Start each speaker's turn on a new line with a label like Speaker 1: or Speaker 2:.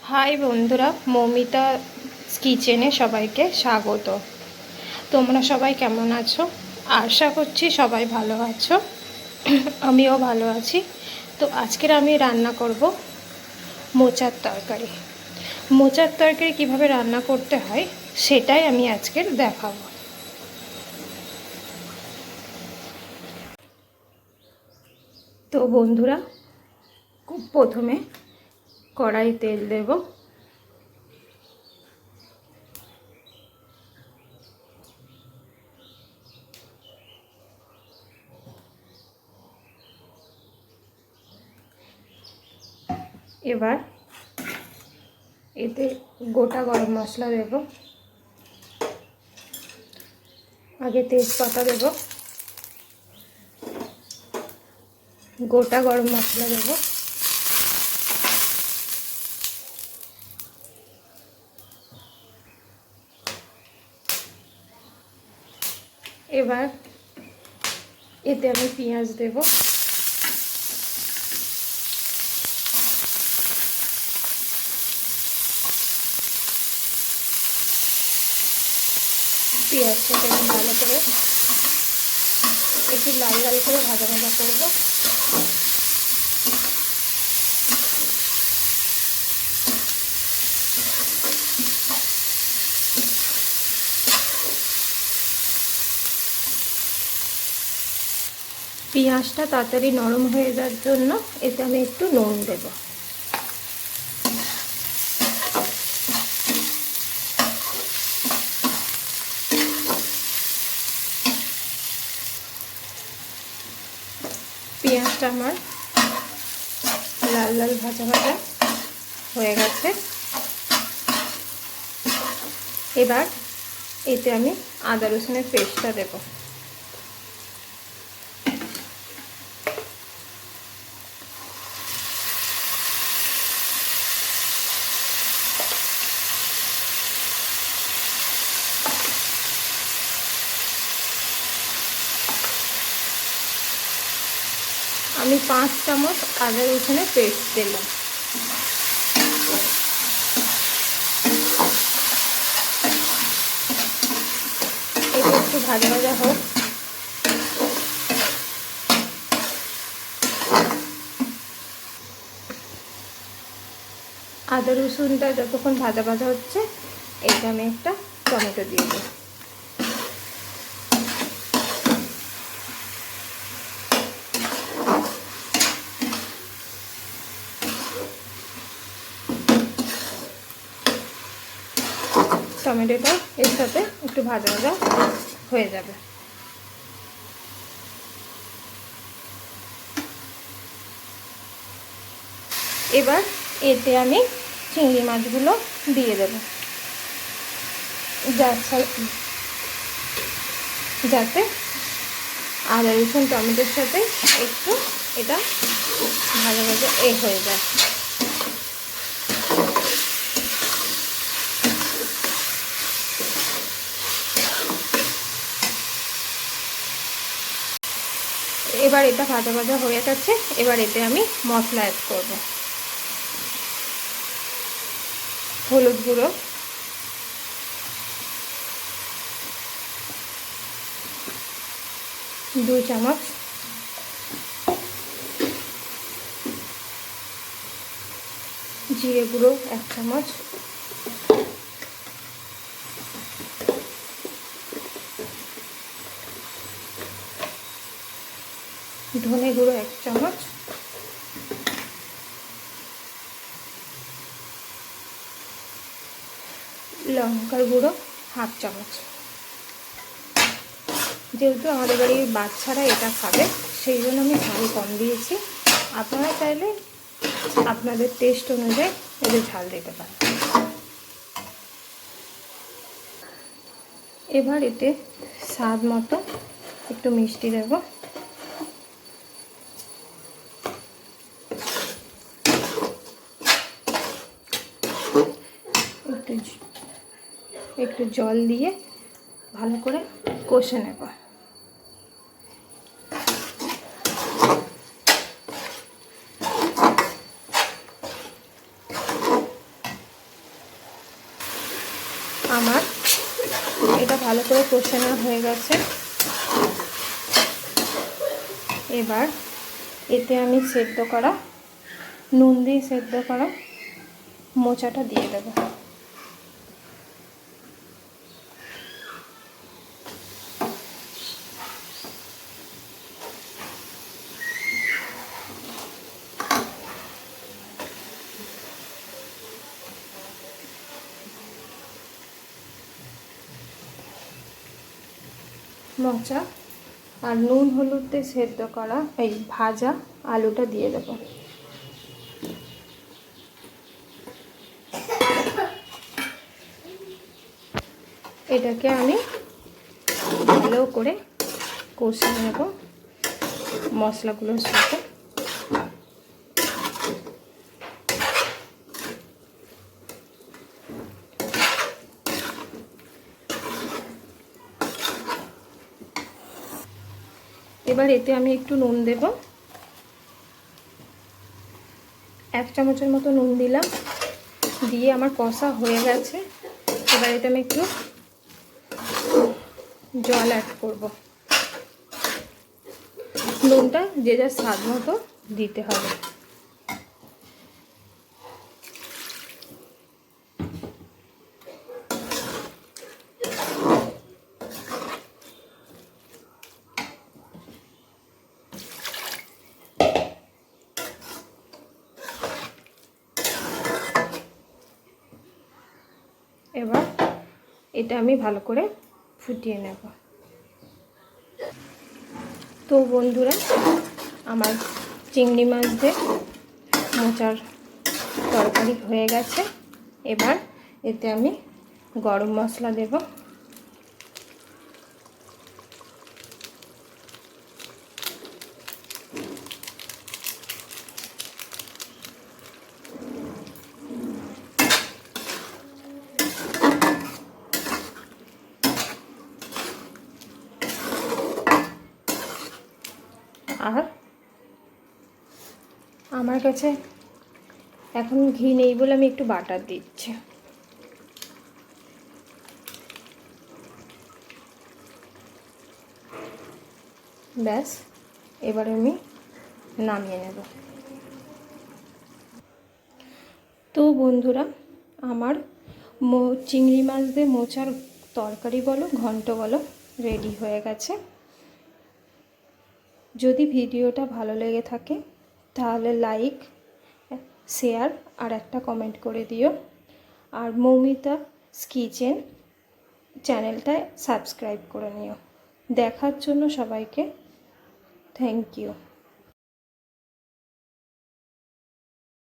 Speaker 1: High বন্ধুরা, মৌমিতা কিচেনে সবাইকে স্বাগত। তোমরা সবাই কেমন আছো? আশা করছি সবাই ভালো আছো। আমিও ভালো আছি। তো আজকের আমি রান্না করব মোচার তরকারি। মোচার তরকারি কীভাবে রান্না করতে হয় সেটাই আমি আজকের দেখাবো। তো বন্ধুরা, প্রথমে কড়াই তেল দেব। এবার এতে গোটা গরম মশলা দেব। আগে তেজপাতা দেব, গোটা গরম মশলা দেব, এবার এতে আমি পেঁয়াজ দেব। পেঁয়াজটাকে আমি ভালো করে একটু লাল লাল করে ভাজা ভাজা করব। পেঁয়াজটা তাড়াতাড়ি নরম হয়ে যাওয়ার জন্য এতে আমি একটু নুন দেব। পেঁয়াজটা আমার লাল লাল ভাজা ভাজা হয়ে গেছে। এবার এতে আমি আদা রসুনের পেস্টটা দেব। আমি 5 চামচ আদা রসুনের পেস্ট দিলাম। এটা একটু ভাজা ভাজা হোক। আদা রসুনটা যতক্ষণ ভাজা ভাজা হচ্ছে এটা আমি একটা টমেটো দিয়ে দিই। টমেটোটা এর সাথে একটু ভাজা ভাজা হয়ে যাবে। এবার এতে আমি চিংড়ি মাছগুলো দিয়ে দেব, যাতে আদা রসুন টমেটোর সাথে একটু এটা ভাজা ভাজা হয়ে যায়। এবার এটা ভাজা ভাজা হয়ে গেছে। এবার এতে আমি মশলা অ্যাড করব। হলুদ গুঁড়ো, দু চামচ, জিরে গুঁড়ো 1 চামচ, ধনে গুঁড়ো 1 চামচ, লঙ্কার গুঁড়ো 1/2 চামচ। যেহেতু আমাদের বাড়ির বাচ্চারা এটা খাবে সেই জন্য আমি ঝাল কম দিয়েছি। আপনারা চাইলে আপনাদের টেস্ট অনুযায়ী এদের ঝাল দিতে পারেন। এবার এতে স্বাদ মতো একটু মিষ্টি দেব। একটু জল দিয়ে ভালো করে কষে নেব। আমার এটা ভালো করে কষে নেওয়া হয়ে গেছে। এবার এতে আমি সেদ্ধ করা, নুন দিয়ে সেদ্ধ করা মোচাটা দিয়ে দেব। মোচা আর নুন হলুদ দিয়ে সেদ্ধ করা এই ভাজা আলুটা দিয়ে দেব। এটাকে আমি ভালো করে কষে নেব মশলাগুলোর সাথে। এবার এতে আমি একটু নুন দেব, 1 চামচের মতো নুন দিলাম। দিয়ে আমার কষা হয়ে গেছে। এবার এতে আমি একটু জল অ্যাড করব। নুনটা যে যার স্বাদ মতো দিতে হবে। এবার এটা আমি ভালো করে ফুটিয়ে নেব। তো বন্ধুরা, আমার চিংড়ি মাছ দিয়ে মোচার তরকারি হয়ে গেছে। এবার এতে আমি গরম মশলা দেব। আর আমার কাছে এখন ঘি নেই বলে আমি একটু বাটার দিচ্ছি। ব্যাস, এবার আমি নামিয়ে নেব। তো বন্ধুরা, আমার চিংড়ি মাছ দিয়ে মোচার তরকারি বলো ঘন্ট বলো রেডি হয়ে গেছে। যদি ভিডিওটা ভালো লেগে থাকে তাহলে লাইক, শেয়ার আর একটা কমেন্ট করে দিও। আর মৌমিতাস কিচেন চ্যানেলটায় সাবস্ক্রাইব করে নিও। দেখার জন্য সবাইকে থ্যাংক ইউ।